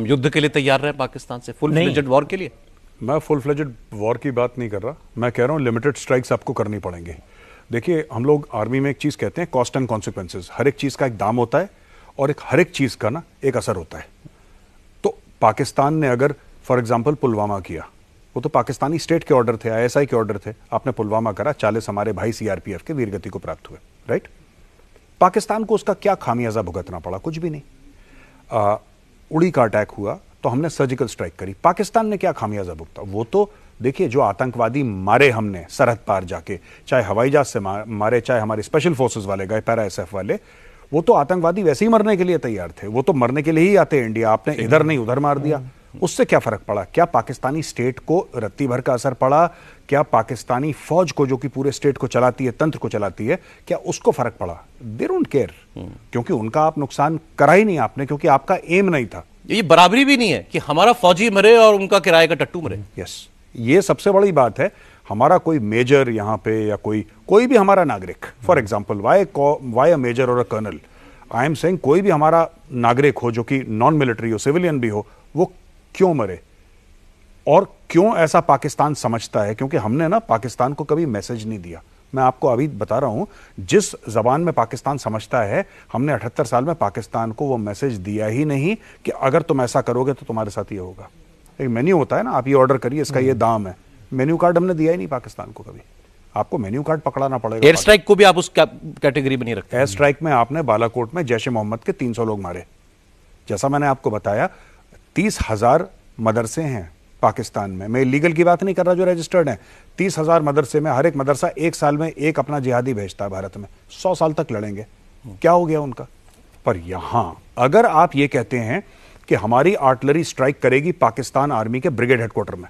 युद्ध के लिए तैयार रहे पाकिस्तान से, फुल फ्लेजेड वॉर के लिए? मैं फुल फ्लेजेड वॉर की बात नहीं कर रहा, मैं कह रहा हूँ लिमिटेड स्ट्राइक्स आपको करनी पड़ेंगी। देखिए, हम लोग आर्मी में एक चीज़ कहते हैं कॉस्ट एंड कॉन्सिक्वेंसेज। हर एक चीज़ का एक दाम होता है और हर एक चीज़ का ना एक असर होता है। तो पाकिस्तान ने अगर फॉर एग्जांपल पुलवामा किया, वो तो पाकिस्तानी स्टेट के ऑर्डर थे, आईएसआई के ऑर्डर थे। आपने पुलवामा करा, 40 हमारे भाई सीआरपीएफ के वीरगति को प्राप्त हुए, राइट? पाकिस्तान को उसका क्या खामियाजा भुगतना पड़ा? कुछ भी नहीं। उड़ी का अटैक हुआ तो हमने सर्जिकल स्ट्राइक करी, पाकिस्तान ने क्या खामियाजा भुगता? वो तो देखिए, जो आतंकवादी मारे हमने सरहद पार जाके, चाहे हवाई जहाज से मारे, चाहे हमारे स्पेशल फोर्सेस वाले गए, पैरा एसएफ वाले, वो तो आतंकवादी वैसे ही मरने के लिए तैयार थे। वो तो मरने के लिए ही आते इंडिया। आपने इधर नहीं उधर मार दिया, उससे क्या फर्क पड़ा? क्या पाकिस्तानी स्टेट को रत्ती भर का असर पड़ा? क्या पाकिस्तानी फौज को, जो कि पूरे स्टेट को चलाती है, तंत्र को चलाती है, क्या उसको फर्क पड़ा? दे डोंट केयर, क्योंकि उनका आप नुकसान करा ही नहीं आपने, क्योंकि आपका एम नहीं था। ये बराबरी भी नहीं है कि हमारा फौजी मरे और उनका किराए का टट्टू मरे। यस, ये सबसे बड़ी बात है। हमारा कोई मेजर यहाँ पे या कोई भी हमारा नागरिक, for example why a major और a colonel, I am saying कोई भी हमारा नागरिक हो जो कि नॉन मिलिट्री हो, सिविलियन भी हो, वो क्यों मरे और क्यों ऐसा पाकिस्तान समझता है? क्योंकि हमने ना पाकिस्तान को कभी मैसेज नहीं दिया। मैं आपको अभी बता रहा हूं, जिस जबान में पाकिस्तान समझता है, हमने 78 साल में पाकिस्तान को वो मैसेज दिया ही नहीं कि अगर तुम ऐसा करोगे तो तुम्हारे साथ ये होगा। एक मेन्यू होता है ना, आप ये ऑर्डर करिए, इसका ये दाम है। मेन्यू कार्ड हमने दिया ही नहीं पाकिस्तान को कभी। आपको मेन्यू कार्ड पकड़ाना पड़ेगा। एयर स्ट्राइक को भी आप उस कैटेगरी में नहीं रखते? एयर स्ट्राइक में आपने बालाकोट में जैश ए मोहम्मद के 300 लोग मारे। जैसा मैंने आपको बताया, 30,000 मदरसे हैं पाकिस्तान में। मैं इलीगल की बात नहीं कर रहा, जो रजिस्टर्ड हैं। 30,000 मदरसे में हर एक मदरसा एक साल में एक अपना जिहादी भेजता है भारत में। 100 साल तक लड़ेंगे, क्या हो गया उनका? पर यहां अगर आप ये कहते हैं कि हमारी आर्टिलरी स्ट्राइक करेगी पाकिस्तान आर्मी के ब्रिगेड हेडक्वार्टर में,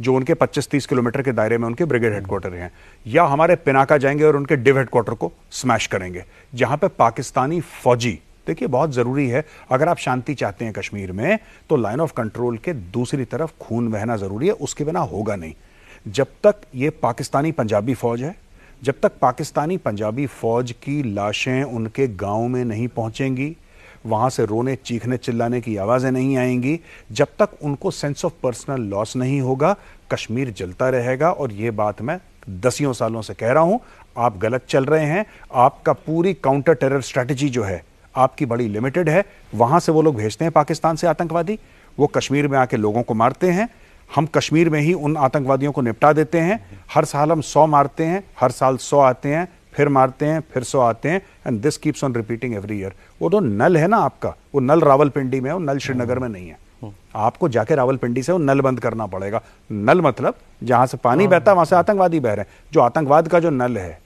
जो उनके 25-30 किलोमीटर के दायरे में उनके ब्रिगेड हेडक्वार्टर हैं, या हमारे पिनाका जाएंगे और उनके डिव हेडक्वार्टर को स्मैश करेंगे, जहां पे पाकिस्तानी फौजी, देखिए बहुत जरूरी है, अगर आप शांति चाहते हैं कश्मीर में, तो लाइन ऑफ कंट्रोल के दूसरी तरफ खून बहना जरूरी है, उसके बिना होगा नहीं। जब तक ये पाकिस्तानी पंजाबी फौज है, जब तक पाकिस्तानी पंजाबी फौज की लाशें उनके गांव में नहीं पहुंचेंगी, वहां से रोने चीखने चिल्लाने की आवाजें नहीं आएंगी, जब तक उनको सेंस ऑफ पर्सनल लॉस नहीं होगा, कश्मीर जलता रहेगा। और यह बात मैं 10 सालों से कह रहा हूं। आप गलत चल रहे हैं। आपका पूरी काउंटर टेरर स्ट्रेटजी जो है आपकी बड़ी लिमिटेड है। वहां से वो लोग भेजते हैं पाकिस्तान से आतंकवादी, वो कश्मीर में आके लोगों को मारते हैं। हम कश्मीर में ही उन आतंकवादियों को निपटा देते हैं। हर साल हम 100 मारते हैं, हर साल 100 आते हैं, फिर मारते हैं, फिर 100 आते हैं, and this keeps on repeating every year. वो तो नल है ना आपका, वो नल रावलपिंडी में है, वो नल श्रीनगर में नहीं है। आपको जाके रावलपिंडी से वो नल बंद करना पड़ेगा। नल मतलब जहां से पानी बहता है वहां से आतंकवादी बह रहे हैं। जो आतंकवाद का जो नल है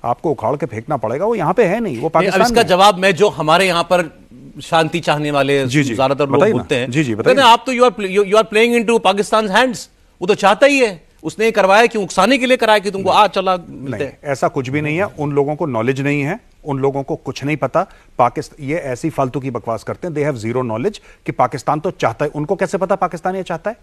आपको उखाड़ के फेंकना पड़ेगा, वो यहाँ पे है नहीं, वो पाकिस्तान में। इसका जवाब मैं, जो हमारे यहाँ पर शांति चाहने वाले ज्यादातर लोग बोलते हैं, जी बताइए, आप तो you are playing into Pakistan hands. वो तो चाहता ही है, उसने करवाया कि उकसाने के लिए कराया कि तुमको चला मिलते हैं। ऐसा कुछ भी नहीं है। उन लोगों को नॉलेज नहीं है, उन लोगों को कुछ नहीं पता। पाकिस्तान ये ऐसी फालतू की बकवास करते हैं। दे हैव जीरो नॉलेज कि पाकिस्तान तो चाहता है। उनको कैसे पता पाकिस्तान ये चाहता है?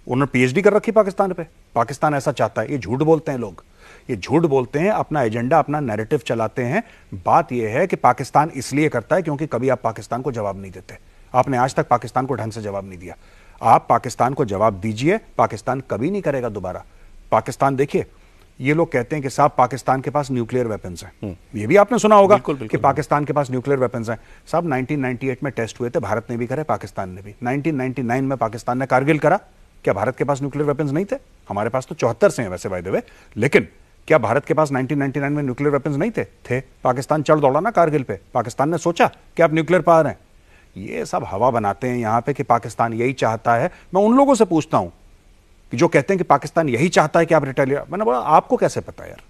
उन्होंने पीएचडी कर रखी पाकिस्तान पे। पाकिस्तान ऐसा चाहता है, ये झूठ बोलते हैं लोग, ये झूठ बोलते हैं, अपना एजेंडा अपना नैरेटिव चलाते हैं। बात यह है कि पाकिस्तान इसलिए करता है क्योंकि कभी आप पाकिस्तान को जवाब नहीं देते। आपने आज तक पाकिस्तान को ढंग से जवाब नहीं दिया। आप पाकिस्तान को जवाब दीजिए, पाकिस्तान कभी नहीं करेगा दोबारा। पाकिस्तान, देखिए, ये लोग कहते हैं कि साहब पाकिस्तान के पास न्यूक्लियर वेपन्स हैं। ये भी आपने सुना होगा कि पाकिस्तान के पास न्यूक्लियर वेपन्स हैं। साहब 1998 में टेस्ट हुए थे, भारत ने भी करे, पाकिस्तान ने भी। 1999 में पाकिस्तान ने कारगिल करा। क्या भारत के पास न्यूक्लियर वेपन्स नहीं थे? हमारे पास तो 74 से हैं वैसे बाय द वे, लेकिन क्या भारत के पास 1999 में न्यूक्लियर वेपन्स नहीं थे? पाकिस्तान चढ़ दौड़ा ना कारगिल पे। पाकिस्तान ने सोचा कि आप न्यूक्लियर पावर हैं। ये सब हवा बनाते हैं यहां पे कि पाकिस्तान यही चाहता है। मैं उन लोगों से पूछता हूं कि जो कहते हैं कि पाकिस्तान यही चाहता है कि आप रिटेलिएट, मैंने बोला आपको कैसे पता यार?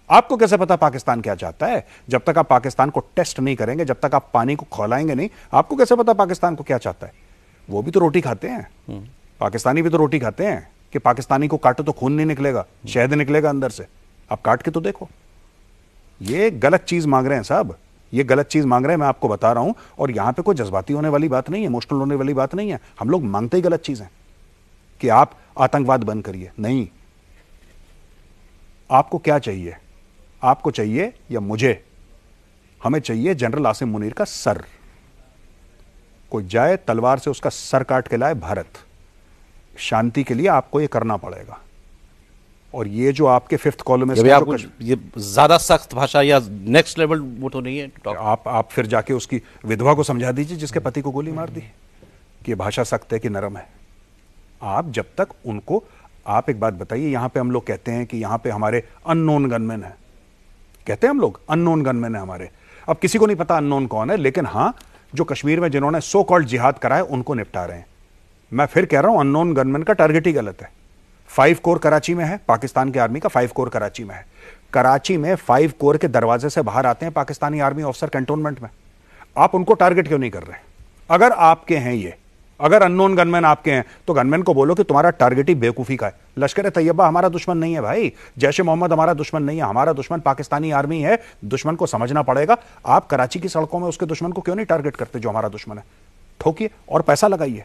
आपको कैसे पता पाकिस्तान क्या चाहता है? जब तक आप पाकिस्तान को टेस्ट नहीं करेंगे, जब तक आप पानी को खौलाएंगे नहीं, आपको कैसे पता पाकिस्तान को क्या चाहता है? वो भी तो रोटी खाते हैं, पाकिस्तानी भी तो रोटी खाते हैं। कि पाकिस्तानी को काटो तो खून नहीं निकलेगा, शहद निकलेगा अंदर से। आप काट के तो देखो। ये गलत चीज मांग रहे हैं साहब, ये गलत चीज मांग रहे हैं, मैं आपको बता रहा हूं। और यहां पे कोई जज्बाती होने वाली बात नहीं है, इमोशनल होने वाली बात नहीं है। हम लोग मांगते ही गलत चीज है कि आप आतंकवाद बंद करिए। नहीं, आपको क्या चाहिए? आपको चाहिए या मुझे? हमें चाहिए जनरल आसिम मुनीर का सर। कोई जाए तलवार से उसका सर काट के लाए भारत। शांति के लिए आपको ये करना पड़ेगा। और ये जो आपके फिफ्थ कॉलम ये ज्यादा सख्त भाषा या नेक्स्ट लेवल वो तो नहीं है। आप फिर जाके उसकी विधवा को समझा दीजिए जिसके पति को गोली मार दी कि ये भाषा सख्त है कि नरम है। आप जब तक उनको, आप एक बात बताइए, यहां पे हम लोग कहते हैं कि यहां पे हमारे अननोन गनमैन है, कहते हैं हम लोग अननोन गनमैन है हमारे। अब किसी को नहीं पता अननोन कौन है, लेकिन हां जो कश्मीर में जिन्होंने सो कॉल्ड जिहाद कराया उनको निपटा रहे हैं। मैं फिर कह रहा हूं अननोन गनमैन का टारगेट ही गलत है। 5 कोर कराची में है, पाकिस्तान की आर्मी का 5 कोर कराची में है। कराची में 5 कोर के दरवाजे से बाहर आते हैं पाकिस्तानी आर्मी ऑफिसर कैंटोनमेंट में। आप उनको टारगेट क्यों नहीं कर रहे? अगर आपके हैं ये, अगर अननोन गनमैन आपके हैं तो गनमैन को बोलो कि तुम्हारा टारगेट ही बेवकूफी का है। लश्कर तैयबा हमारा दुश्मन नहीं है भाई, जैश ए मोहम्मद हमारा दुश्मन नहीं है, हमारा दुश्मन पाकिस्तानी आर्मी है। दुश्मन को समझना पड़ेगा। आप कराची की सड़कों में उसके दुश्मन को क्यों नहीं टारगेट करते जो हमारा दुश्मन है? ठोकिए और पैसा लगाइए।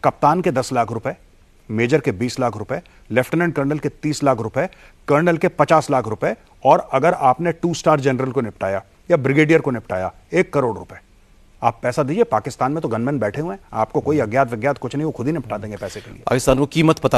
कप्तान के 10 लाख रुपए, मेजर के 20 लाख रुपए, लेफ्टिनेंट कर्नल के 30 लाख रुपए, कर्नल के 50 लाख रुपए, और अगर आपने 2 स्टार जनरल को निपटाया या ब्रिगेडियर को निपटाया 1 करोड़ रुपए। आप पैसा दीजिए। पाकिस्तान में तो गनमैन बैठे हुए हैं, आपको कोई अज्ञात विज्ञात कुछ नहीं, वो खुद ही निपटा देंगे पैसे के लिए। पाकिस्तान को कीमत पता